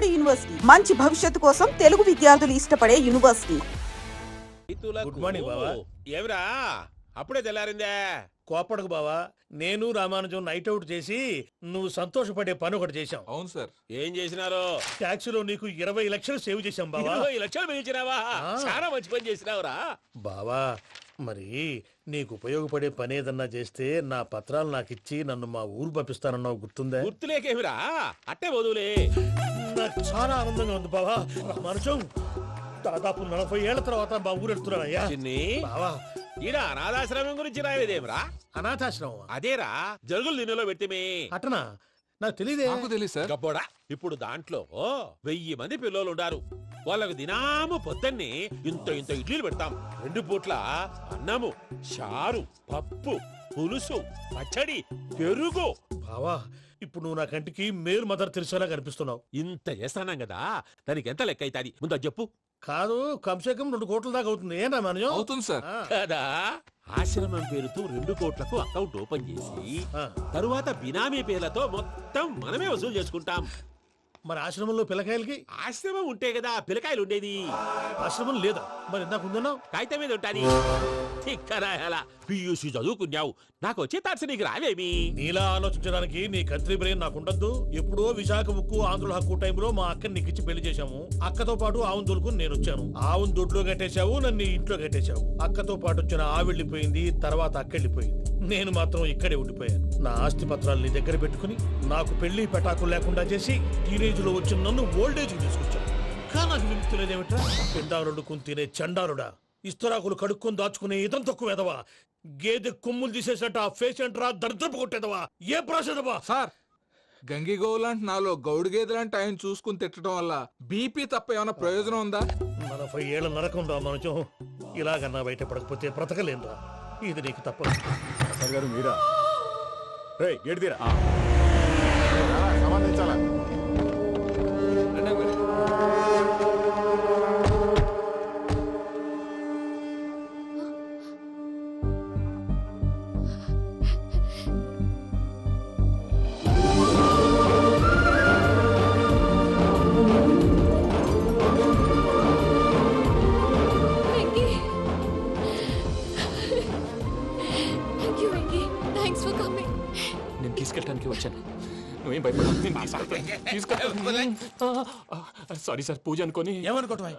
నాడు యూనివర్సిటీ మంచి భవిష్యత్తు కోసం తెలుగు విద్యార్థులు ఇష్టపడే యూనివర్సిటీ. గుడ్ మార్నింగ్ బావా. ఏమిరా అప్పుడే తెల్లారిందే? కోపడకు బావా, నేను రామానుజం నైట్ అవుట్ చేసి నువ్వు సంతోషపడే పని ఒకటి చేశాం. అవును సార్. ఏం చేసినారు? ట్యాక్సీలో నీకు 20 లక్షలు సేవ్ చేశాం బావా. 20 లక్షలు మిగిల్చినావా? చాలా మంచి పని చేసినావురా బావా. మరి నీకు ఉపయోగపడే పని ఏదన్నా చేస్తే నా పత్రాలు నాకిచ్చి నన్ను మా ఊరు పంపిస్తానన్నావు, గుర్తుందా? గుర్తులేకేమిరా, అట్టే వదులే. నాకు చాలా ఆనందంగా ఉంది బావా. రామానుజం దాదాపు 40 ఏళ్ల తర్వాత మా ఊరు వెళ్తున్నానయ్యా. చిన్ని బావా, ఈడ అనాథాశ్రమం గురించి రాయలేదేమిరా? అనాథాశ్రమం అదేరా జరుగులు దీనిలో పెట్టిమే. అటనా? నాకు తెలియదే. నాకు తెలియదు సార్. గబ్బోడా, ఇప్పుడు దాంట్లో 1000 మంది పిల్లలు ఉండారు. వాళ్ళకు దినాము పొద్దున్నే ఇంత ఇంత ఇడ్లీలు పెడతాం. 2 పూట్ల అన్నము, చారు, పప్పు, పులుసు, పచ్చడి, పెరుగు. బావా, ఇప్పుడు నువ్వు నా కంటికి మేలు మదర్ తెలిసేలా కనిపిస్తున్నావు. ఇంత చేస్తానం కదా, దానికి ఎంత లెక్క అవుతుంది ముందు అది చెప్పు. కాదు, కంసేకం 2 కోట్ల దాకా అవుతుంది. ఏనా మనజం? అవుతుంది సార్. కదా, ఆశ్రమం పేరుతో 2 కోట్లకు అకౌంట్ ఓపెన్ చేసి తరువాత బినామీ పేర్లతో మొత్తం మనమే వసూలు చేసుకుంటాం. మరి ఆశ్రమంలో పిల్లకాయలకి? ఆశ్రమం ఉంటే కదా పిల్లకాయలు ఉండేది. ఆశ్రమం లేదా? మరి ఇందాక ఉందన్నావు. కాగితం మీద ఉంటాది. తిక్కరాయాల పియూసీ చదువుకున్నావు, నాకు వచ్చే తాట్స్ నీకు రావేమి? నీలా ఆలోచించడానికి నీ కత్రి బ్రెయిన్ నాకు ఉండద్దు. ఎప్పుడో విశాఖ ఉక్కు ఆంధ్రుల హక్కు టైంలో మా అక్కని నీకిచ్చి పెళ్లి చేశాము. అక్కతో పాటు ఆవును దొడుకుని నేను వచ్చాను. ఆవును దొడ్లో కట్టేశావు, నన్ను ఇంట్లో కట్టేశావు. అక్కతో పాటు వచ్చిన ఆవిళ్ళిపోయింది, తర్వాత అక్కెళ్ళిపోయింది. నేను మాత్రం ఇక్కడే ఉండిపోయాను. నా ఆస్తి పత్రాలు నీ దగ్గర పెట్టుకుని నాకు పెళ్లి పెటాకులు లేకుండా చేసి టీనేజ్ లో వచ్చిన నన్ను ఓల్డేజ్ తీసుకొచ్చాను. కానీ నాకు విముక్తి లేదేమిట్రా? పిండారుడుకుని తినే చండారుడా, ఇస్తరాకులు కడుక్కొని దాచుకునే ఇతం తక్కువ ఎదవా, గేదె కొమ్ములు తీసేసట ఆ పేషెంట్ రా దరిద్రపు కొట్టేదవా, ఏ ప్రాసెదవా? సార్, గంగి గోవులాంటి నాలో గౌడు గేదెలాంటి ఆయన చూసుకుని తిట్టడం వల్ల బీపీ తప్ప ఏమైనా ప్రయోజనం ఉందా? 40 ఏళ్ల నరకం రా మనచం. ఇలాగన్నా బయట పడకపోతే బ్రతకలేనురా. ఇది నీకు తప్పదు. గారు మీరా? రే గేట్ తీరా, సంబంధించాలా? తీసుకెళ్ళడానికి వచ్చాను. నువ్వేం భయపడ. సారీ సార్, పూజ అనుకోని. ఏమనుకోవటం?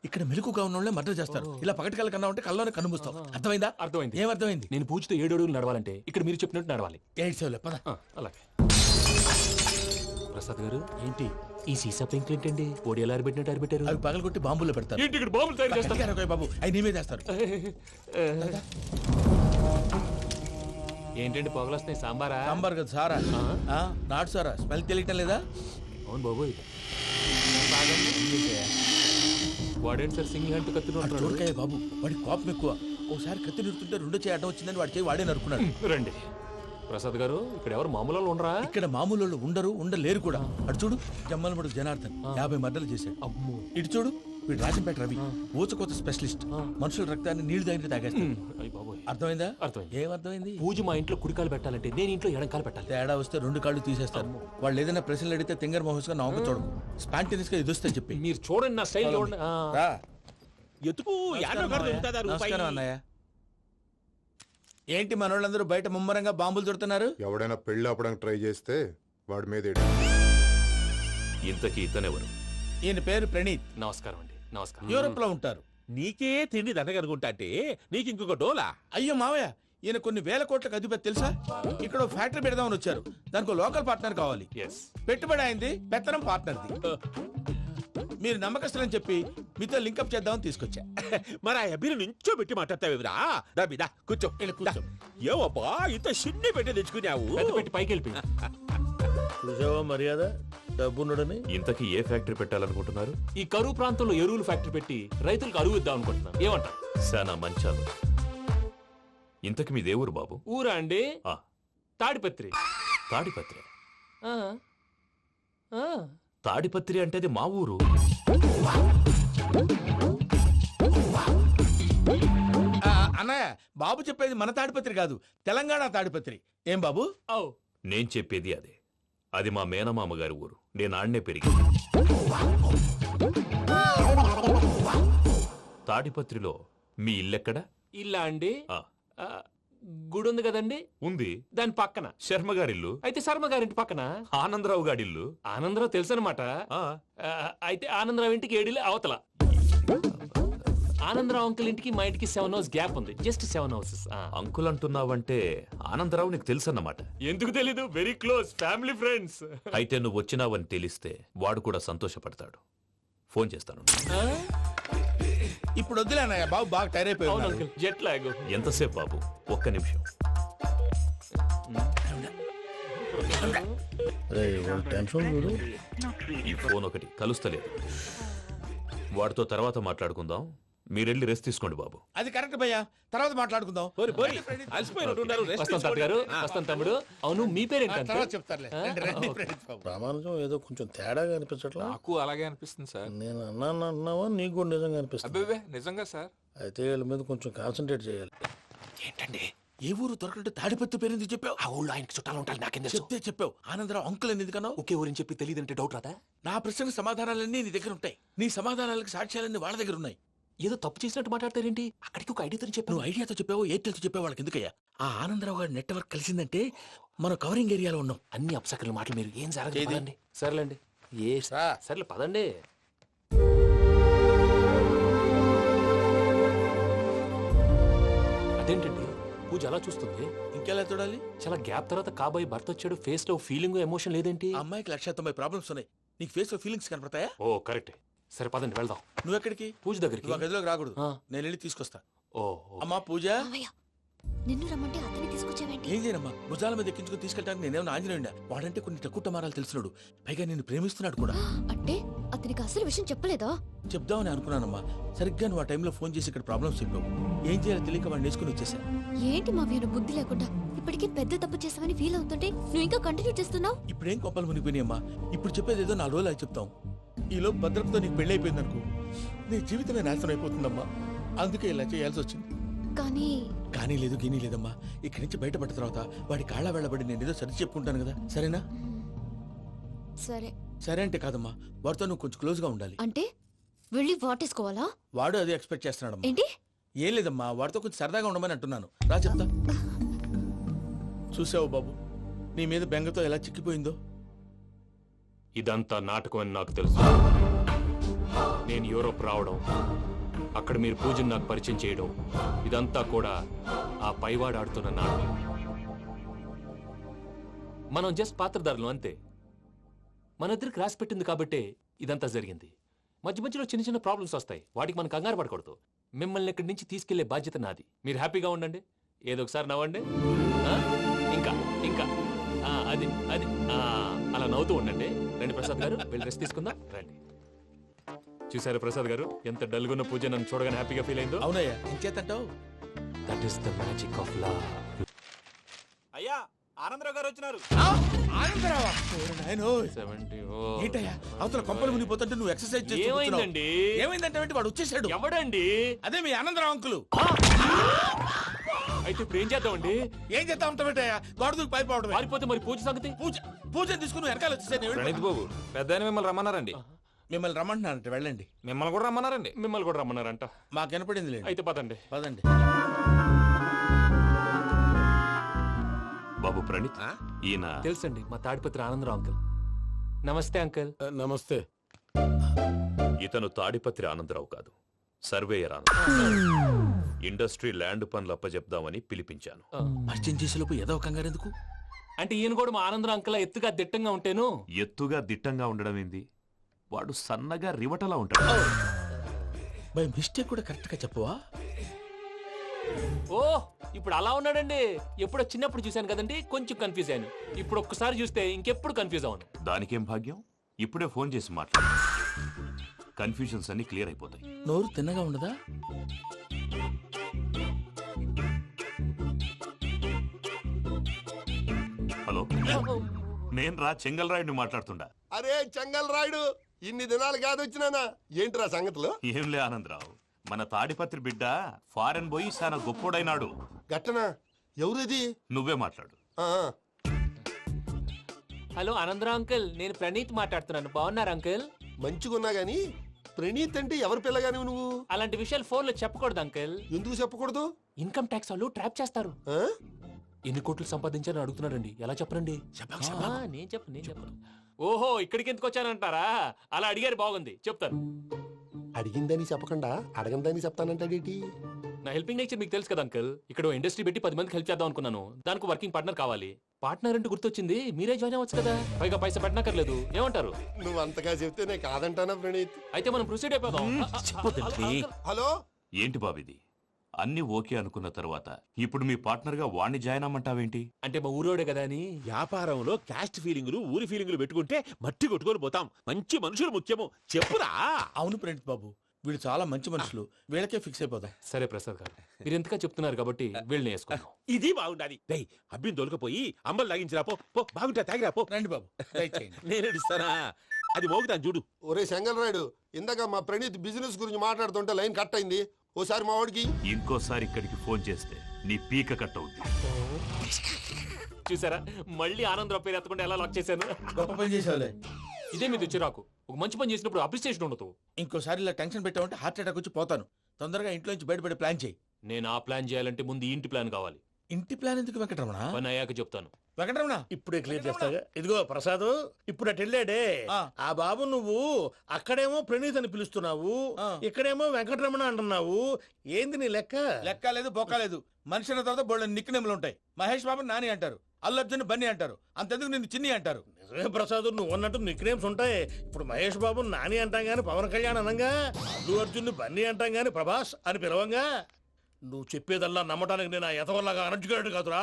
ఇక్కడ మెలుకుగా ఉన్నోళ్ళే మర్డర్ చేస్తారు. ఇలా పగటి కళ్ళ కన్నా ఉంటే కళ్ళలోనే కనుమూస్తావు. అర్థమైందా? అర్థమైంది. ఏమర్థమైంది? నేను పూజతో 7 అడుగులు నడవాలంటే ఇక్కడ మీరు చెప్పినట్టు నడవాలి. 8 సేవలే పద. అలాగే. ప్రసాద్ గారు, ఏంటి ఈ సీసా పెంకులు ఏంటండి? పొడి ఎలా అరబెట్టినట్టు అరబెట్టారు? అవి పగలగొట్టి బాంబుల్లో పెడతారు. ఏంటి ఇక్కడ బాంబులు తయారు చేస్తారు? బాబు, అవి నీవే చేస్తారు. ఏంటండి పొగలు వస్తున్నాయి? సాంబారా? సాంబార్ కదా సారా. నాటు సారా. స్మెల్ తెలియటం లేదా? అవును బాబోయ్. వాడేంటి సార్ సింగిల్ హ్యాండ్ కత్తిని? చూడకాయ బాబు, వాడి కోపం ఎక్కువ. ఒకసారి కత్తి నిరుతుంటే 2 చేయి అడ్డం వచ్చిందని వాడి చేయి వాడే నరుకున్నాడు. రండి ప్రసాద్ గారు, ఇక్కడ ఎవరు మామూలు వాళ్ళు ఉండరా? ఇక్కడ మామూలు వాళ్ళు ఉండరు, ఉండలేరు కూడా. అటు చూడు, జమ్మలమడుగు జనార్దన్ 50 మర్డర్లు చేశాడు. అమ్మో. ఇటు చూడు, వీడు రాజంపేట రవి, ఊచకోత స్పెషలిస్ట్. మనుషుల రక్తాన్ని నీళ్లు దగ్గర తాగేస్తాడు. అర్థమైందా? అర్థమైంది. ఏమర్థమైంది? పూజ మా ఇంట్లో కుడికాలు పెట్టాలంటే నేను ఇంట్లో ఎడంకాలు పెట్టాలి. తేడా వస్తే 2 కాళ్ళు తీసేస్తారు. వాళ్ళు ఏదైనా ప్రశ్నలు అడిగితే తింగర్ మహోస్ గా నవ్వు చూడకు. స్పాంటినియస్ గా ఎదుస్తా చెప్పి. మీరు చూడండి నా స్టైల్. ఎతుకు నమస్కారం అన్నయ్య. ఏంటి మనోళ్ళందరూ బయట ముమ్మరంగా బాంబులు దొరుకుతున్నారు? ఎవడైనా పెళ్లి ఆపడానికి ట్రై చేస్తే వాడి మీద ఇంతకీ ఇతనెవరు? ఈయన పేరు ప్రణీత్. నమస్కారం అండి. నమస్కారం. యూరోప్ లో ఉంటారు. నీకే తిండి దండగనుకుంటా అంటే నీకు ఇంకొక డోలా? అయ్యో మావయ్య, ఈయన కొన్ని వేల కోట్లకు అధిపతి తెలుసా? ఇక్కడ ఫ్యాక్టరీ పెడదామని వచ్చారు. దానికి లోకల్ పార్ట్నర్ కావాలి. పెట్టుబడి అయింది, పెత్తనం పార్ట్నర్ది. మీరు నమ్మకస్తులని చెప్పి మీతో లింకప్ చేద్దామని తీసుకొచ్చా. మరి ఆ అబ్బిని నుంచో పెట్టి మాట్లాడతావేమిరా? రబిదా కూర్చో. ఏవబ్బా ఇంత సిన్ని పెట్టి తెచ్చుకున్నావు? పెట్టి పైకి వెళ్ళి. చూసావా మర్యాద? డబ్బున్నడని. ఇంతకీ ఏ ఫ్యాక్టరీ పెట్టాలనుకుంటున్నారు? ఈ కరువు ప్రాంతంలో ఎరువులు ఫ్యాక్టరీ పెట్టి రైతులకు అరువు ఇద్దాం అనుకుంటున్నాను. ఏమంటారు? శానా మంచాలు. ఇంతకి మీ దేవురు బాబు? ఊరా అండి? తాడిపత్రి. తాడిపత్రి? తాడిపత్రి అంటే అది మా ఊరు. అన్నయ్య, బాబు చెప్పేది మన తాడిపత్రి కాదు, తెలంగాణ తాడిపత్రి. ఏం బాబు? నేను చెప్పేది అదే. అది మా మేనమామ గారి ఊరు. నేను ఆడనే పెరిగింది. తాడిపత్రిలో మీ ఇల్లెక్కడ? ఇల్లా అండి ఆ, ఆ, గుడి ఉంది కదండి ఉంది. దాని పక్కన. శర్మ గారిల్లు. అయితే శర్మ గారింటి పక్కన ఆనందరావు గారిల్లు. ఆనందరావు తెలుసు అనమాట. ఆ, అయితే ఆనందరావు ఇంటికి ఏడిలే అవతల. ఆనందరావు అంకుల్ ఇంటికి మా ఇంటికి 7 hours గ్యాప్ ఉంది. Just 7 houses. అంకుల్ అంటున్నావంటే ఆనందరావు నీకు తెలుసన్నమాట. ఎందుకు తెలీదు? Very close family friends. అయితే నువ్వు వచ్చినావని తెలిస్తే వాడు కూడా సంతోషపడతాడు. ఫోన్ చేస్తాను. ఇప్పుడు వద్దులేనయ్య, బాబు బాగా టైర్ అవును అయిపోయి అంకుల్, జెట్ లాగ్. ఎంతసేపు బాబు? ఒక్క నిమిషం. టెన్షన్ చూడు. ఈ ఫోన్ ఒకటి కలుస్తలేదు. వాడితో తర్వాత మాట్లాడుకుందాం. మీరెళ్ళి రెస్ట్ తీసుకోండి బాబు. అది కరెక్ట్ భయ్యా, తర్వాత మాట్లాడుకుందాం. అలసిపోయినట్టున్నారు. వస్తాం తాత గారు, వస్తాం తమ్ముడు. అవును, మీ పేరేంటి తర్వాత అంకుల్? చెప్తారులే. రండి, రండి, ప్రణీత్ బాబు. ప్రామాణికం ఏదో కొంచెం తేడాగా అనిపించట్లా. నాకు అలాగే అనిపిస్తుంది సార్. నేను అన్నావా నీకు కూడా నిజంగా అనిపిస్తుంది. అబ్బే నిజంగా సార్. అయితే వీళ్ళ మీద కొంచెం కాన్సన్ట్రేట్ చేయాలి. ఏంటండి ఏ ఊరు దొరకట్టు తాడిపత్రి పేరు ఎందుకు చెప్పావు? ఆ ఊళ్ళో ఆయనకి చుట్టాలు ఉంటారు, నాకేం తెలుసు? చెప్తే చెప్పావు. ఆనందరావు అంకుల్ అని ఎందుకన్నావు? ఒకే ఊరిని చెప్పి తెలియదంటే డౌట్ రాదా? నా ప్రశ్నకు సమాధానాలన్నీ నీ దగ్గర ఉంటాయి. నీ సమాధానాలకు సాక్ష్యాలన్నీ వాళ్ళ దగ్గర ఉన్నాయి. ఏదో తప్పు చేసినట్టు మాట్లాడతారేంటి? అక్కడికి ఒక ఐడియాతో చెప్పాను. నువ్వు ఐడియాతో చెప్పావు, ఎయిర్టెల్తో చెప్పావు, వాళ్ళకి ఎందుకయ్యా? ఆ ఆనందరావు గారి నెట్వర్క్ కలిసిందంటే మనం కవరింగ్ ఏరియాలో ఉన్నాం. అన్ని అప్సకర్ల మాటలు మీరు ఏం ఏది? జరగదండి. సర్లేండి. సర్లే పదండి. అదేంటండి పూజ అలా చూస్తుంది? ఇంకెలా చూడాలి? చాలా గ్యాప్ తర్వాత కాబోయే భర్త వచ్చాడు. ఫేస్ లో ఫీలింగ్ ఎమోషన్ లేదేంటి? ఆ అమ్మాయికి 190 ప్రాబ్లమ్స్ ఉన్నాయి. నీకు ఫేస్ లో ఫీలింగ్స్ కనపడతాయా? ఓ కరెక్ట్. సరే పదండి వెళ్దాం. నువ్వు ఎక్కడికి? పూజ దగ్గరికి. నువ్వు ఆ గదిలోకి రాకూడదు. ఆ. నేను వెళ్ళి తీసుకొస్తా. ఓ అమ్మా పూజ, మావయ్య, నిన్ను రమ్మంటే అతన్ని తీసుకొచ్చావేంటి? ఏం చేయనమ్మా? భుజాల మీద ఎక్కించుకుని తీసుకెళ్ళడానికి నేనేమన్నా ఆంజనేయుడా? వాడంటే కొన్ని తక్కువ టమారాలు తెలిసినాడు. పైగా నిన్ను ప్రేమిస్తున్నాడు కూడా. అంటే అతనికి అసలు విషయం చెప్పలేదా? చెప్దామని అనుకున్నానమ్మా. సరిగ్గా నువ్వు ఆ టైంలో ఫోన్ చేసి ఇక్కడ ప్రాబ్లమ్స్ చెప్పావు. ఏం చేయాలో తెలియక వాడిని వేసుకుని వచ్చేసా. ఏంటి మావయ్య బుద్ధి లేకుండా? ఇప్పటికీ పెద్ద తప్పు చేసావని ఫీల్ అవుతుంటే నువ్వు ఇంకా కంటిన్యూ చేస్తున్నావు. ఇప్పుడేం కొప్పలు మునిగిపోయినాయమ్మా. ఇప్పుడు చెప్పేది ఏదో 4 రోజులు అది చెప్తాం. ఈలో భద్రతతో నీకు పెళ్లి అయిపోయింది అనుకో, నీ జీవితమే నాశనం అయిపోతుందమ్మా. అందుకే ఇలా చేయాల్సి వచ్చింది. కానీ లేదు గీనీ లేదమ్మా. ఇక్కడి నుంచి బయటపడ్డ తర్వాత వాడి కాళ్ళ వెళ్ళబడి నేను ఏదో సరి చెప్పుకుంటాను కదా, సరేనా? సరే. సరే అంటే కాదమ్మా, వాడితో నువ్వు కొంచెం క్లోజ్ గా ఉండాలి. అంటే వెళ్ళి వాటేసుకోవాలా? వాడు అదే ఎక్స్పెక్ట్ చేస్తున్నాడమ్మా. ఏంటి? ఏం లేదమ్మా, వాడితో కొంచెం సరదాగా ఉండమని అంటున్నాను. రా చెప్తా. చూసావు బాబు, నీ మీద బెంగతో ఎలా చిక్కిపోయిందో. ఇదంతా నాటకం అని నాకు తెలుసు. నేను యూరోప్ రావడం, అక్కడ మీరు పూజను నాకు పరిచయం చేయడం, ఇదంతా కూడా ఆ పైవాడు ఆడుతున్న నాటకం. మనం జస్ట్ పాత్రధారులు అంతే. మన ఇద్దరికి రాసి పెట్టింది కాబట్టే ఇదంతా జరిగింది. మధ్య మధ్యలో చిన్న చిన్న ప్రాబ్లమ్స్ వస్తాయి, వాటికి మనం కంగారు పడకూడదు. మిమ్మల్ని ఇక్కడి నుంచి తీసుకెళ్లే బాధ్యత నాది. మీరు హ్యాపీగా ఉండండి, ఏదో ఒకసారి నవ్వండి. ఆ? ఇంకా ఇంకా అది అది అలా నవ్వుతూ ఉండండి. రండి ప్రసాద్ గారు, వెళ్ళి రెస్ట్ తీసుకుందాం. రండి. చూసారు ప్రసాద్ గారు, ఎంత డల్గున్న పూజ నన్ను చూడగానే హ్యాపీగా ఫీల్ అయిందో. అవునయ్యా, ఇంకేతంటావు? That is the magic of love. అయ్యా, ఆనందరావు గారు వచ్చినారు. ఆనందరావా? ఓరి నాయనో. 70. ఏంటయ్యా, అవతల కొంపలు మునిగిపోతుంటే నువ్వు ఎక్సర్సైజ్ చేస్తూ కూర్చున్నావు. ఏమైందండి? ఏమైందంటే వాడు వచ్చేసాడు. ఎవడండి? అదే మీ ఆనందరావు అంకులు. అయితే ఇప్పుడు ఏం చేద్దామండి? ఏం చేస్తా ఉంటావేటయ్యా? గోడ దూకి పైపోవడమే. పారిపోతే మరి పూజ సంగతి? పూజ తీసుకుని నువ్వు వెనకాల వచ్చేసాను. ప్రణీత్ బాబు, పెద్ద మిమ్మల్ని రమ్మన్నారండి. మిమ్మల్ని రమ్మంటున్నారంట, వెళ్ళండి. మిమ్మల్ని కూడా రమ్మన్నారండి. మిమ్మల్ని కూడా రమ్మన్నారంట. మాకు వినపడింది లేండి. అయితే పదండి. పదండి. బాబు ప్రణీత్, ఈయన తెలుసండి, మా తాడిపత్రి ఆనందరావు అంకుల్. నమస్తే అంకుల్. నమస్తే. ఇతను తాడిపత్రి ఆనందరావు కాదు, సర్వేయర్ ఆనందరావు. ఇండస్ట్రీ ల్యాండ్ పనులు అప్పచెప్దామని పిలిపించాను. పరిచయం చేసేలోపు ఏదో కంగారు ఎందుకు? అంటే ఈయన కూడా మా ఆనందరావు అంకుల్ ఎత్తుగా దిట్టంగా ఉంటేను. ఎత్తుగా దిట్టంగా ఉండడం ఏంది? వాడు సన్నగా రివటలా ఉంటాడు. బై మిస్టేక్ కూడా కరెక్ట్ గా చెప్పవా? ఓ ఇప్పుడు అలా ఉన్నాడండి. ఎప్పుడో చిన్నప్పుడు చూశాను కదండి, కొంచెం కన్ఫ్యూజ్ అయ్యాను. ఇప్పుడు ఒక్కసారి చూస్తే ఇంకెప్పుడు కన్ఫ్యూజ్ అవ్వను. దానికేం భాగ్యం, ఇప్పుడే ఫోన్ చేసి మాట్లాడు. కన్ఫ్యూజన్స్ అన్ని క్లియర్ అయిపోతాయి. నోరు తిన్నగా ఉండదా? హలో, నేను రా చెంగల్రాయుడిని మాట్లాడుతుండా. అరే చెంగల్ రాయుడు, ఇన్ని దినాలు కాదు వచ్చినానా? ఏంట్రా సంగతులు? ఏంలే ఆనందరావు, మన తాడిపత్రి బిడ్డ ఫారెన్ పోయి చాలా గొప్పోడైనాడు. గట్టనా? ఎవరిది? నువ్వే మాట్లాడు. ఆ, హలో ఆనందరావు అంకుల్, నేను ప్రణీత్ మాట్లాడుతున్నాను. బాగున్నారు అంకుల్? మంచిగున్నా గాని ప్రణీత్ అంటే ఎవరి పిల్లగాని నువ్వు? అలాంటి విషయాలు ఫోన్లో చెప్పకూడదు అంకుల్. ఎందుకు చెప్పకూడదు? ఇన్కమ్ ట్యాక్స్ వాళ్ళు ట్రాప్ చేస్తారు. ఆ? ఎన్ని కోట్లు సంపాదించాలని అడుగుతున్నాడండి. ఎలా చెప్పరండి? నేను చెప్పను. ఓహో, ఇక్కడికి ఎందుకు వచ్చానంటారా? అలా అడిగారు, బాగుంది, చెప్తాను. అడిగిందని చెప్పకుండా అడగందని చెప్తానంటాడేటి? నా హెల్పింగ్ నేచర్ మీకు తెలుసు కదా అంకుల్. ఇక్కడ ఇండస్ట్రీ పెట్టి 10 మందికి హెల్ప్ చేద్దాం అనుకున్నాను. దానికి వర్కింగ్ పార్ట్నర్ కావాలి. పార్ట్నర్ అంటే గుర్తొచ్చింది, మీరే జాయిన్ అవ్వచ్చు కదా. పైగా పైసా పెట్టనక్కర్లేదు. ఏమంటారు? నువ్వు అంతగా చెప్తే నేను కాదంటానా ప్రణీత్? అయితే మనం ప్రొసీడ్ అయిపోదాం. హలో, ఏంటి బాబిది? అన్ని ఓకే అనుకున్న తర్వాత ఇప్పుడు మీ పార్ట్నర్ గా వాణ్ణి జాయిన్ అమ్మంటావేంటి? అంటే మా ఊరోడే కదా అని. వ్యాపారంలో క్యాస్ట్ ఫీలింగులు, ఊరి ఫీలింగులు పెట్టుకుంటే మట్టి కొట్టుకొని పోతాం. మంచి మనుషులు ముఖ్యము. చెప్పురా. అవును ప్రణీత్ బాబు, వీళ్ళు చాలా మంచి మనుషులు. వీళ్ళకే ఫిక్స్ అయిపోదాం. సరే ప్రసాద్ గారు, మీరు ఎంతగా చెప్తున్నారు కాబట్టి వీళ్ళని వేసుకుందాం. ఇది బాగుండాలి. డై అబ్బిని దొలకపోయి అంబలు లాగించిరా పో. పో బాగుంటా తాగిరా పో. రండి బాబు, దయచేయండి. నేను ఇస్తానా? అది మోగుతాను చూడు. ఒరే చెంగల్ రాయుడు, ఇందాక మా ప్రణీత్ బిజినెస్ గురించి మాట్లాడుతుంటే లైన్ కట్ అయింది. ఓసారి మా వాడికి ఇంకోసారి ఇక్కడికి ఫోన్ చేస్తే నీ పీక కట్ అవుద్ది. చూసారా, మళ్ళీ ఆనందరావు పేరు ఎత్తకుండా ఎలా లాక్ చేశాను. గొప్ప పని చేసేవాళ్ళే. ఇదే మీద చిరాకు. ఒక మంచి పని చేసినప్పుడు అప్రిసియేషన్ ఉండదు. ఇంకోసారి ఇలా టెన్షన్ పెట్టామంటే హార్ట్ అటాక్ వచ్చి పోతాను. తొందరగా ఇంట్లో నుంచి బయటపడే ప్లాన్ చేయి. నేను ఆ ప్లాన్ చేయాలంటే ముందు ఈ ఇంటి ప్లాన్ కావాలి. ఇంటి ప్లాన్ ఎందుకు వెంకటరమణ? పని అయ్యాక చెప్తాను. వెంకటరమణ, ఇప్పుడే క్లియర్ చేస్తాగా. ఇదిగో ప్రసాద్, ఇప్పుడు అటు వెళ్ళాడే ఆ. ఆ బాబు, నువ్వు అక్కడేమో ప్రణీత్ అని పిలుస్తున్నావు, ఆ. ఇక్కడేమో వెంకటరమణ అంటున్నావు. ఏంది నీ లెక్క? లెక్క లేదు, బొక్క లేదు. మనిషి అన్న తర్వాత బోళ్ళ నిక్నెములు ఉంటాయి. మహేష్ బాబు నాని అంటారు, అల్లు అర్జున్ బన్నీ అంటారు, అంతెందుకు నిన్ను చిన్ని అంటారు. నిజమే ప్రసాద్, నువ్వు అన్నట్టు నిక్నేమ్స్ ఉంటాయి. ఇప్పుడు మహేష్ బాబు నాని అంటాం గాని పవన్ కళ్యాణ్ అనంగా, అల్లు అర్జున్ బన్నీ అంటాం గాని ప్రభాస్ అని పిలవంగా. నువ్వు చెప్పేదల్లా నమ్మటానికి నేను ఎతవల్లాగా అనర్జుకేటెడ్ కాదురా.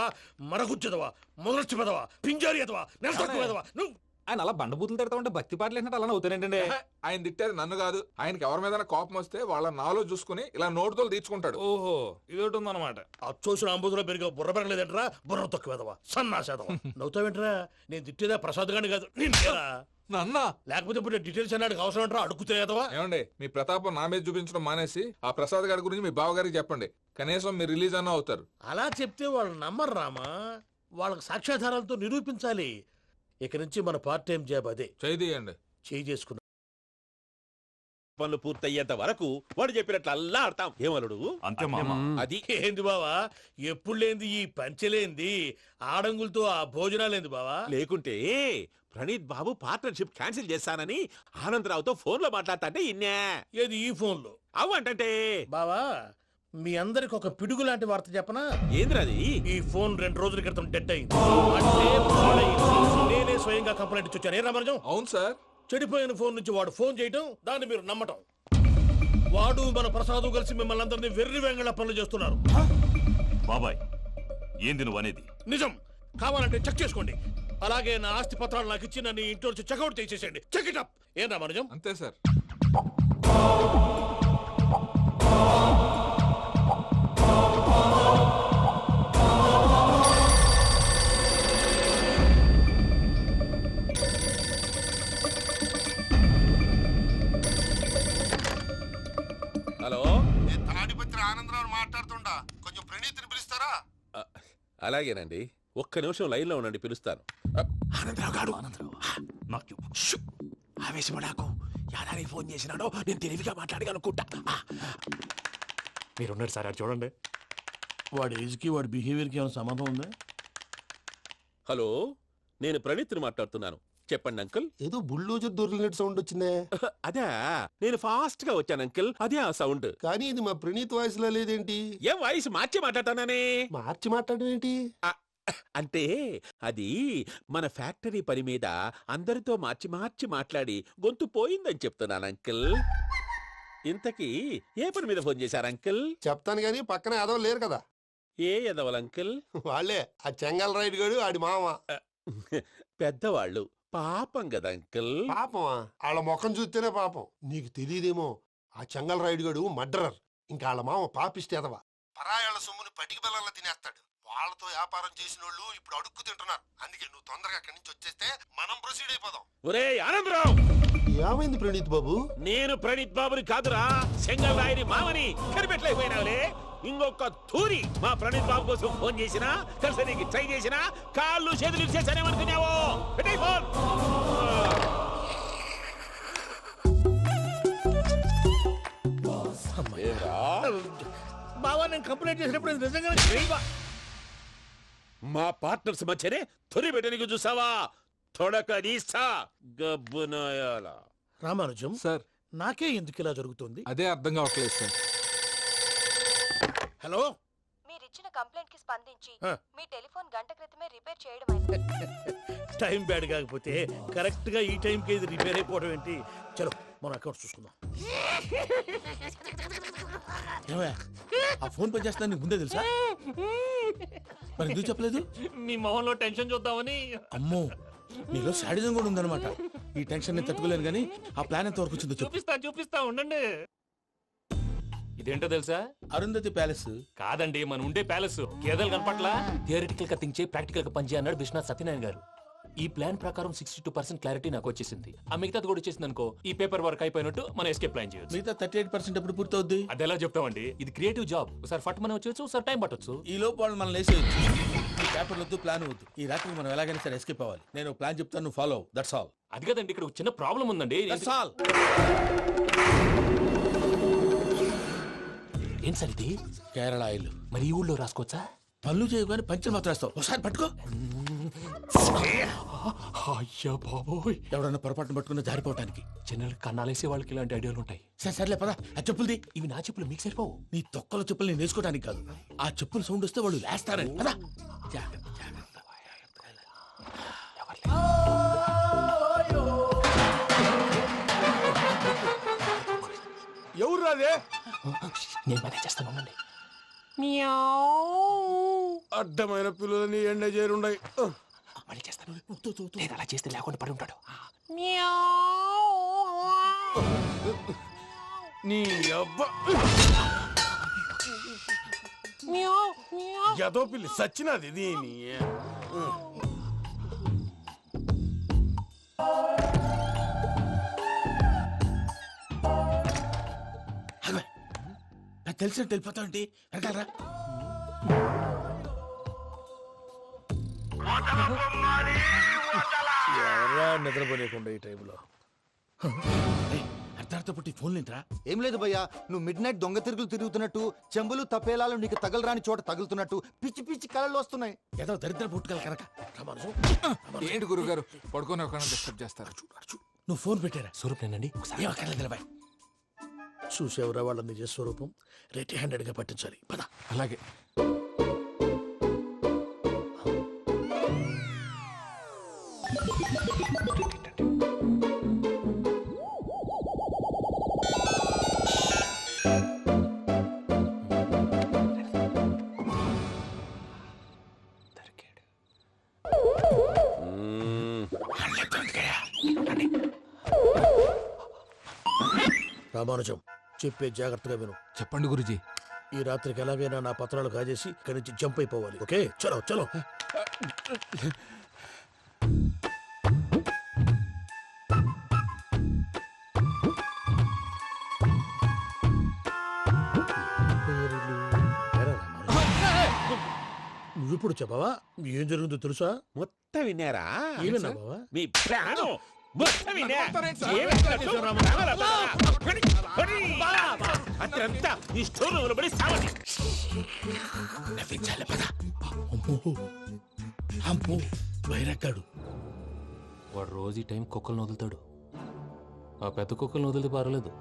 మరగుచ్చదవా, మొదలచ్చి పెదవా, పింజారి ఎదవా, నెలసొక్కుదవా నువ్వు. ఆయన అలా బండబూతులు తిడతా ఉంటే భక్తి పాటలు ఏంటంటే అలా అవుతానంటే. ఆయన తిట్టేది నన్ను కాదు. ఆయనకి ఎవరి మీద కోపం వస్తే వాళ్ళ నాలో చూసుకుని ఇలా నోటుతో తీర్చుకుంటాడు. ఓహో, ఇదొకటి ఉందన్నమాట. అచ్చోసిన అంబుధులో పెరిగే బుర్ర పెరగలేదంటరా, బుర్ర తొక్కువేదవా, సన్నాసేదవా. నవ్వుతావేంట్రా? నేను తిట్టేదా ప్రసాద్ గాని కాదు, నిన్నేరా. నన్నా? లేకపోతే ఇప్పుడు డీటెయిల్స్ అన్నాడు అవసరం అంటారా? అడుగుతాయేదవా? ఏమండి, మీ ప్రతాపం నా మీద చూపించడం మానేసి ఆ ప్రసాద్ గారి గురించి మీ బావగారికి చెప్పండి. కనీసం మీరు రిలీజ్ అన్న అవుతారు. అలా చెప్తే వాళ్ళు నమ్మరు రామా. వాళ్ళకి సాక్ష్యాధారాలతో నిరూపించాలి. ఇక నుంచి మన పార్ట్ టైం జాబ్ అదే. చేయండి. చేయి చేసుకున్నా పనులు పూర్తయ్యేంత వరకు వాడు చెప్పినట్లు అల్లా ఆడతాం. ఏమలుడు? అంతే మామ. అది ఏంది బావా, ఎప్పుడు లేంది ఈ పంచలేంది, ఆడంగులతో ఆ భోజనాలేంది బావా? లేకుంటే ప్రణీత్ బాబు పార్ట్నర్షిప్ క్యాన్సిల్ చేస్తానని ఆనందరావుతో ఫోన్ లో మాట్లాడతాంటే ఇన్నే. ఏది ఈ ఫోన్లో? అవ్వంటే బావా, మీ అందరికి ఒక పిడుగు లాంటి వార్త చెప్పనా? ఏంద్రది? ఈ ఫోన్ 2 రోజుల క్రితం డెడ్ అయింది. అంటే పాడైంది. నేనే స్వయంగా కంప్లైంట్ ఇచ్చి వచ్చాను. ఏ రామరాజం? అవును సార్. చెడిపోయిన ఫోన్ నుంచి వాడు ఫోన్ చేయటం, దాన్ని మీరు నమ్మటం. వాడు మన ప్రసాదు కలిసి మిమ్మల్ని అందరినీ వెర్రి వెంగళ పనులు చేస్తున్నారు. బాబాయ్, ఏంది నువ్వు అనేది? నిజం. కావాలంటే చెక్ చేసుకోండి. అలాగే నా ఆస్తి పత్రాలు నాకు ఇచ్చి నన్ను ఇంట్లో నుంచి చెక్అౌట్ చేసేసండి. Check it up. ఏం రామరాజం? అంతే సార్. హలో, నేను తాడిపత్రి ఆనందరావు మాట్లాడుతుండా. కొంచెం ప్రణీత్ని పిలుస్తారా? అలాగేనండి. ఒక్క నిమిషం లైన్ లో ఉండండి, పిలుస్తాను. ఆనందరావు గాడు. నాకు ఆవేశపడాకు. యాదానికి ఫోన్ చేసినాడో నేను తెలివిగా మాట్లాడగలనుకుంటా. మీరున్నారు సార్, అది చూడండి. వాడి ఏజ్కి వాడి బిహేవియర్కి ఏమైనా సంబంధం ఉందా? హలో, నేను ప్రణీత్ని మాట్లాడుతున్నాను. చెప్పండి అంకుల్. ఏదో బుల్డోజర్ దొరికినట్టు సౌండ్ వచ్చిందే. అదే, నేను ఫాస్ట్ గా వచ్చాను అంకుల్. అదే ఆ సౌండ్. కానీ ఇది మా ప్రణీత్ వాయిస్ లో లేదేంటి? ఏం వాయిస్ మార్చి మాట్లాడతాననే? మార్చి మాట్లాడడం ఏంటి? అంటే అది మన ఫ్యాక్టరీ పని మీద అందరితో మార్చి మార్చి మాట్లాడి గొంతు పోయిందని చెప్తున్నాను అంకుల్. ఇంతకీ ఏ పని మీద ఫోన్ చేశారు అంకుల్? చెప్తాను గానీ పక్కన ఎదవ లేరు కదా. ఏ ఎదవలు అంకుల్? వాళ్ళే ఆ చెంగల్ రైడ్ గడు ఆడి మామ. పెద్దవాళ్ళు, పాపం కదా అంకుల్. పాపమా? వాళ్ళ ముఖం చూస్తేనే పాపం. నీకు తెలియదేమో, ఆ చెంగల్ రైడ్ గడు మర్డరర్. ఇంకా వాళ్ళ మామ పాపిస్తే ఎదవ. పరాయాళ్ళ సొమ్ముని పటికి బెల్లంలో తినేస్తాడు. వాళ్ళతో వ్యాపారం చేసిన వాళ్ళు ఇప్పుడు అడుక్కు తింటున్నారు. అందుకే నువ్వు తొందరగా అక్కడి నుంచి వచ్చేస్తే మనం ప్రొసీడ్ అయిపోదాం. ఒరే ఆనందరావు, ఏమైంది ప్రణీత్ బాబు? నేను ప్రణీత్ బాబుని కాదురా, సెంగల్ రాయని మామని. కనిపెట్టలేకపోయినావులే. ఇంకొక తూరి మా ప్రణీత్ బాబు కోసం ఫోన్ చేసినా కలిసి నీకు ట్రై చేసినా కాళ్ళు చేతులు చేశానేమనుకున్నావు పెట్టేయ్ ఫోన్. బావా నేను కంప్లైంట్ చేసినప్పుడు ఇది నిజంగానే చేయవా? మా పార్ట్నర్స్ మధ్యనే తొలి పెట్టడానికి చూసావా? తొడక నీస్తా గబ్బునాయాల. రామానుజం సార్ నాకే ఎందుకు ఇలా జరుగుతుంది? అదే అర్థం కావట్లేదు సార్. హలో, మీరిచ్చిన కంప్లైంట్ కి స్పందించి ఆ. మీ టెలిఫోన్ గంట క్రితమే రిపేర్ చేయడం టైం బ్యాడ్ కాకపోతే కరెక్ట్ గా ఈ టైంకి ఇది రిపేర్ అయిపోవడం ఏంటి? చలో మన అకౌంట్ చూసుకుందాం. ఏమయ్యా, ఆ ఫోన్ పని చేస్తా నీకు ముందే తెలుసా? మరి ఎందుకు చెప్పలేదు? మీ మొహంలో టెన్షన్ చూద్దామని. అమ్మో, నీలో శాడిజం కూడా ఉందన్నమాట. ఈ టెన్షన్ నేను తట్టుకోలేను కానీ ఆ ప్లాన్ ఎంత వరకు వచ్చిందో చెప్పు. చూపిస్తా ఉండండి. ఇదేంటో తెలుసా? అరుంధతి ప్యాలెస్. కాదండి, మన ఉండే ప్యాలెస్. గేదెలు కనపట్లా? థియరిటికల్ గా థింక్ చేయి, ప్రాక్టికల్ గా పనిచేయి అన్నాడు విశ్వనాథ్ సత్యనారాయణ గారు. ఈ ప్లాన్ ప్రకారం 62% క్లారిటీ నాకు వచ్చేసింది. ఆ మిగతాది కూడా వచ్చేసింది అనుకో, ఈ పేపర్ వర్క్ అయిపోయినట్టు మనం ఎస్కేప్ ప్లాన్ చేయొచ్చు. మిగతా 38% ఎప్పుడు పూర్తవుద్ది? అది ఎలా చెప్తామండి? ఇది క్రియేటివ్ జాబ్. ఒకసారి ఫట్ మనం వచ్చేయచ్చు, ఒకసారి టైం పట్టొచ్చు. ఈ లోపు వాళ్ళు మనం లేసేయచ్చు. ఈ పేపర్ వద్దు, ప్లాన్ వద్దు. ఈ రాత్రికి మనం ఎలాగైనా సరే ఎస్కేప్ అవ్వాలి. నేను ప్లాన్ చెప్తాను, నువ్వు ఫాలో. That's all. అది కదండి, ఇక్కడ ఒక చిన్న ప్రాబ్లం ఉందండి. That's all. ఏం సార్ ఇది? కేరళ ఆయిల్. మరి ఈ ఊళ్ళో రాసుకోవచ్చా? పనులు చేయవు కానీ పంచలు మాత్రం వేస్తావు. ఒకసారి పట్టుకో. అయ్యా బాబోయ్, ఎవడన్నా పొరపాటున పట్టుకున్న జారిపోవటానికి. జనరల్ కన్నాలేసే వాళ్ళకి ఇలాంటి ఐడియాలు ఉంటాయి. సర్లే పదా, ఆ చెప్పులది. ఇవి నా చెప్పులు, మీకు సరిపోవు. నీ తొక్కల చెప్పులు నేను వేసుకోవడానికి కాదు, ఆ చెప్పుల సౌండ్ వస్తే వాళ్ళు లేస్తారని. పదా. ఎవరు రాదే? నేను మనే చేస్తాను, ఉండండి. అడ్డమైన పిల్లలని ఎండ చేరుండయి. మళ్ళీ చేస్తాను. లేదు, అలా చేస్తే లేకుండా పడి ఉంటాడు. నీ అబ్బా ఎదో పిల్లి సచ్చినది దీని. నాకు తెలిసినట్టు వెళ్ళిపోతావు ఏంటి? వెనకాలరా. ఎవరా నిద్రపోలేకుండా ఈ టైంలో? అర్ధార్థ పుట్టి ఫోన్ లేంట్రా. ఏం లేదు భయ్యా, నువ్వు మిడ్ నైట్ దొంగ తిరుగులు తిరుగుతున్నట్టు, చెంబులు తపేలాలు నీకు తగలరాని చోట తగులుతున్నట్టు పిచ్చి పిచ్చి కళలు వస్తున్నాయి. ఏదో దరిద్ర పుట్టుకల కనుక. ఏంటి గురుగారు పడుకొని ఒక డిస్టర్బ్ చేస్తారు? నువ్వు ఫోన్ పెట్టారా? స్వరూపేనండి, ఒకసారి ఏమక్కర్లేదు. చూసేవరా వాళ్ళ నిజ స్వరూపం? రెట్టి హ్యాండెడ్ గా పట్టించాలి. పద. అలాగే. రామానుజం, చెప్పే జాగ్రత్తగా విను. చెప్పండి గురుజీ. ఈ రాత్రికి ఎలాగైనా నా పత్రాలు కాజేసి ఇక్కడి నుంచి జంప్ అయిపోవాలి. ఓకే, చలో చలో. నువ్విప్పుడు చెప్పవా? ఏం జరుగుతుందో తెలుసా? మొత్తం విన్నారా? ఏమన్నా బావా? మీ ప్రాణం మొత్తం విన్నా. అత్యంతా ఈ స్టోర్ రూమ్ పడి సావండి. నవ్వించాలి. పద. అమ్మో, వైరక్కాడు. వాడు రోజు ఈ టైం కుక్కలను వదులుతాడు. ఆ పెద్ద కుక్కలను వదిలితే పర్లేదు,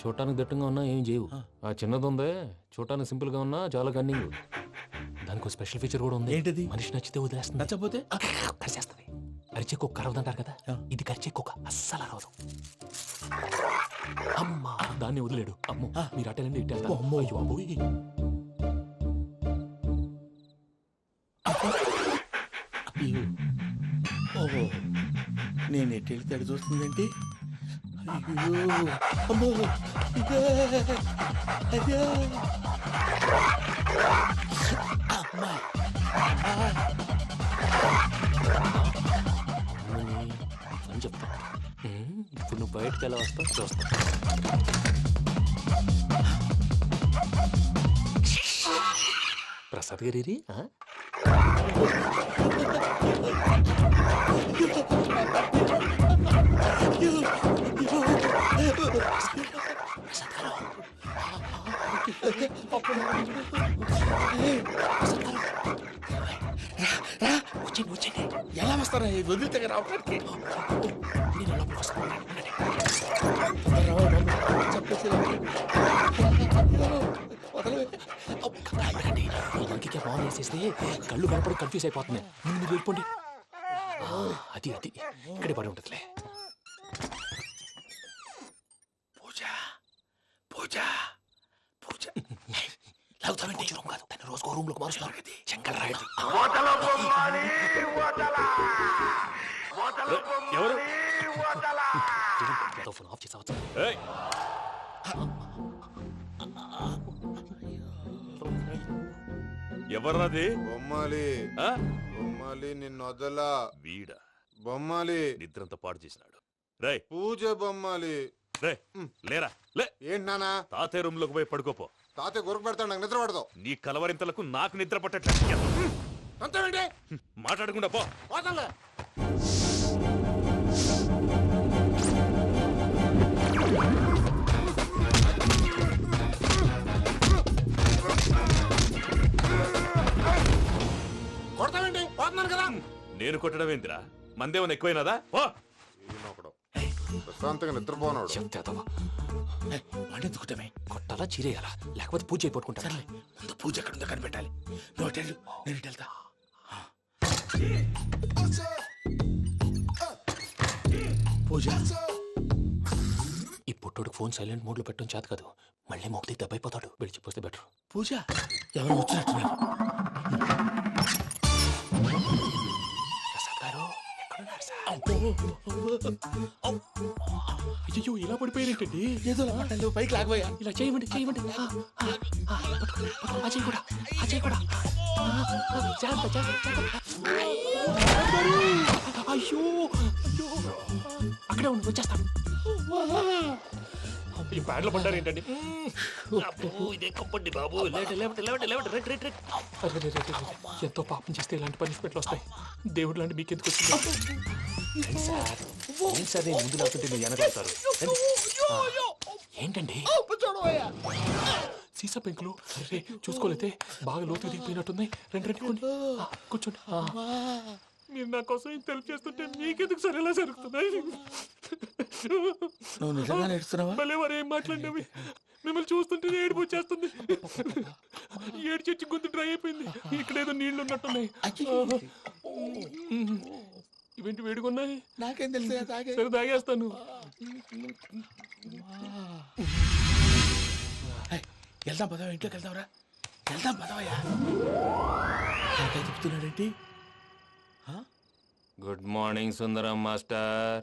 చూడటానికి దట్టంగా ఉన్నా ఏం చేయవు. ఆ చిన్నది ఉందే, చూడటానికి సింపుల్ గా ఉన్నా చాలా కన్నింగ్. దానికి స్పెషల్ ఫీచర్ కూడా ఉంది. ఏంటిది? మనిషి నచ్చితే వదిలేస్తుంది, నచ్చపోతే కరిచేస్తుంది. అరిచే కుక్క అరవదంటారు కదా, ఇది కరిచే కుక్క అస్సలు అరవదు. అమ్మా, దాన్ని వదిలేడు. అమ్మో, మీరు అటెండి ఇటు. అమ్మో. అయ్యో అమ్మోయ్. ఓహో, నేను ఎటు వెళ్తే అటు చూస్తుందేంటి? అయ్యో, అమ్మో, ఇదే, అదే. అమ్మా, అని చెప్తా. ఇప్పుడు నువ్వు బయటకు ఎలా వస్తావు చూస్తా. ప్రసాద్ గారి ఎలా వస్తారా వదిలితే రావడానికి ఇంకే ఫోన్ వేసేస్తే కళ్ళు కనపడి కన్ఫ్యూజ్ అయిపోతున్నాయి. ముందు మీరు వెళ్ళిపోండి. అది అది ఇక్కడే పడి ఉంటుందిలే. పూజ పూజ పూజ లాగుతామంటే కాదు, తను రోజుకో రూమ్ లోకి మారుస్తున్నారు కదా. చెంగల్ రాయుడు ఎవరు? ఫోన్ ఆఫ్ చేసావచ్చు. ఏయ్! ఎవర్రాది? బొమ్మాలి ఆ? బొమ్మాలి నిన్ను వదలా. వీడా బొమ్మాలి నిద్రంతా పాడు చేసినాడు. రేయ్ పూజ బొమ్మాలి. రే లేరా లే. ఏంటి నానా? తాతయ్య రూమ్ లోకి పోయి పడుకోపో. తాతయ్య గురకు పెడతాడు, నాకు నిద్ర పడదు. నీ కలవరింతలకు నాకు నిద్ర పట్టట్లేదు. అంతేంటి మాట్లాడకుండా పో. పోతాలే. కొడతావేంటి? పోతున్నాను కదా. నేను కొట్టడం ఏందిరా? మందేమన్నా ఎక్కువైనదా? ఓ ఈయనొకడు ప్రశాంతంగా నిద్రపోనాడు. వాడెందుకుంటామే? కొట్టాలా చీరేయాలా లేకపోతే పూజ అయిపోట్టుకుంటా. సర్లే, ముందు పూజ ఎక్కడ ఉందో కనిపెట్టాలి. నువ్వు అటు వెళ్ళు, నేను ఇటు వెళ్తా. పూజ ఈ పుట్టోడు ఫోన్ సైలెంట్ మోడ్ లో పెట్టడం చేత కాదు. మళ్ళీ మొక్కి దెబ్బైపోతాడు. వెళ్ళి చెప్పొస్తే బెటర్. పూజ ఎవరు వచ్చినట్టున్నారు? ప్రసాద్ గారు ఎక్కడున్నారు సార్? అయ్యో ఇలా పడిపోయారేంటండి? ఏదో మాటలు పైకి లాగబోయా. ఇలా చేయమండి చేయమండి. అజయ్ కూడా అజయ్ కూడా జాగ్రత్త జాగ్రత్త. అయ్యో అయ్యో అక్కడే ఉండి వచ్చేస్తాను. ఈ బ్యాడ్లో పడ్డారు ఏంటండి? ఇదే కంపండి బాబు. ఎంతో పాపం చేస్తే ఇలాంటి పనిష్మెంట్లు వస్తాయి. దేవుడు లాంటి మీకెందుకు వచ్చింది సార్? ఏం సార్ నేను ముందు లేకుంటే మీరు వెనకాడతారు. ఏంటండి సీసా పెంకులు? అరే చూసుకోలేతే బాగా లోతు దిగిపోయినట్టున్నాయి. రెండు రెండు కొన్ని కూర్చోండి. మీరు నా కోసం ఇంత హెల్ప్ చేస్తుంటే మీకెందుకు సరే ఎలా జరుగుతున్నాయి? నువ్వు నిజంగా నేర్చుతున్నావా? మళ్ళీ వారు ఏం మాట్లాడినవి మిమ్మల్ని చూస్తుంటే ఏడుపు వచ్చేస్తుంది. ఏడు చెట్టు గొంతు డ్రై అయిపోయింది. ఇక్కడ ఏదో నీళ్లు ఉన్నట్టున్నాయి. ఇవేంటి వేడుకున్నాయి? నాకేం తెలుసు, సరే తాగేస్తాను. వెళ్దాం పదవా, ఇంట్లోకి వెళ్దాంరా. వెళ్దాం పదవయ్యా. చెప్తున్నాడేంటి? గుడ్ మార్నింగ్ సుందరం మాస్టర్.